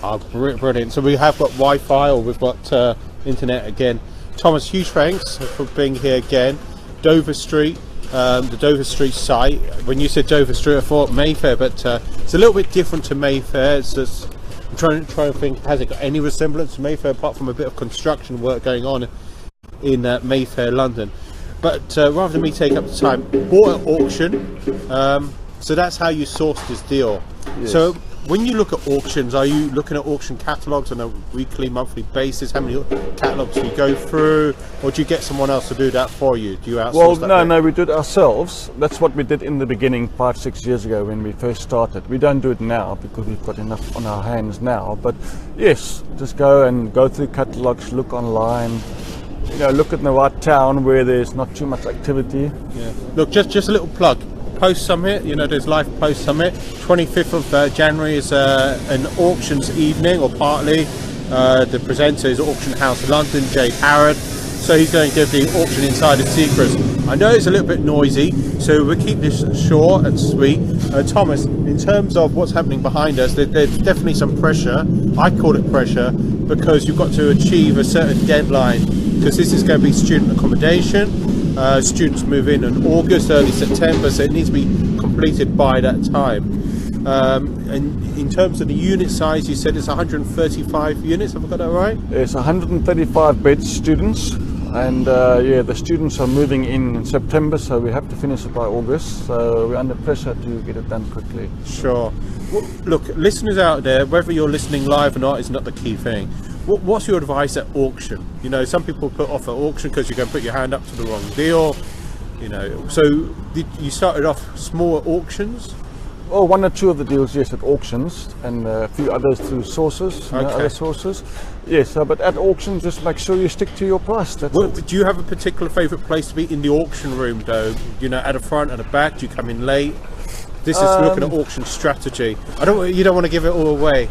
Oh, brilliant. So we have got Wi-Fi, or we've got internet again. Thomas, huge thanks for being here again. Dover Street, the Dover Street site. When you said Dover Street, I thought Mayfair, but it's a little bit different to Mayfair. It's just, I'm trying to think, has it got any resemblance to Mayfair apart from a bit of construction work going on in Mayfair, London? But rather than me take up the time, bought at auction. So that's how you sourced this deal. Yes. So when you look at auctions, are you looking at auction catalogues on a weekly, monthly basis? How many catalogues do you go through, or do you get someone else to do that for you? Do you outsource that? Well, no, we do it ourselves. That's what we did in the beginning 5-6 years ago when we first started. We don't do it now because we've got enough on our hands now. But yes, just go through catalogues, look online. Look at the right town where there's not too much activity. Yeah. Look, just a little plug. Post Summit, there's live Post Summit. 25th of January is an auctions evening, or partly. The presenter is Auction House London, Jade Harrod. So he's going to give the auction insider secrets. I know it's a little bit noisy, so we'll keep this short and sweet. Thomas, in terms of what's happening behind us, there's definitely some pressure. I call it pressure because you've got to achieve a certain deadline, because this is going to be student accommodation. Students move in August, early September, so it needs to be completed by that time. And in terms of the unit size, you said it's 135 units, have I got that right? It's 135 beds, students, and the students are moving in September, so we have to finish it by August, so we're under pressure to get it done quickly. Sure. Well, look, listeners out there, whether you're listening live or not is not the key thing. What's your advice at auction? Some people put off at auction because you're going to put your hand up to the wrong deal. So you started off small at auctions? Well, 1 or 2 of the deals, yes, at auctions, and a few others through sources, other sources. Yes, but at auctions, just make sure you stick to your price. That's it. Do you have a particular favourite place to be in the auction room, though? At the front, at the back? Do you come in late? This is looking at auction strategy. You don't want to give it all away.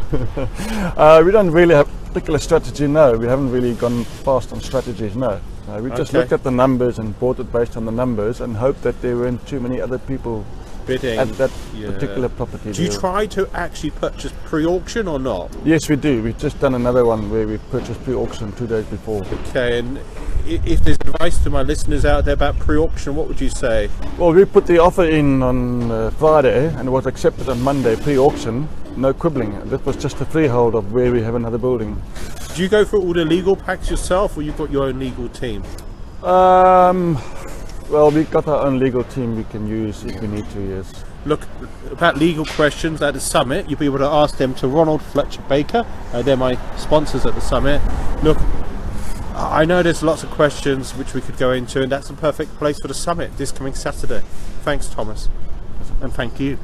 We don't really have a particular strategy, no. We haven't really gone fast on strategies, no. We just looked at the numbers and bought it based on the numbers and hoped that there weren't too many other people bidding at that particular property. Do you try to actually purchase pre-auction or not? Yes, we do. We've just done another one where we purchased pre-auction 2 days before. Okay, and if there's advice to my listeners out there about pre-auction, what would you say? Well, we put the offer in on Friday and it was accepted on Monday, pre-auction, no quibbling. That was just a freehold of where we have another building. Do you go through all the legal packs yourself, or you've got your own legal team? Well, we've got our own legal team we can use if we need to, yes. Look, about legal questions at the summit, you'll be able to ask them to Ronald Fletcher Baker. They're my sponsors at the summit. Look, I know there's lots of questions which we could go into, and that's the perfect place for the summit this coming Saturday. Thanks, Thomas, and thank you.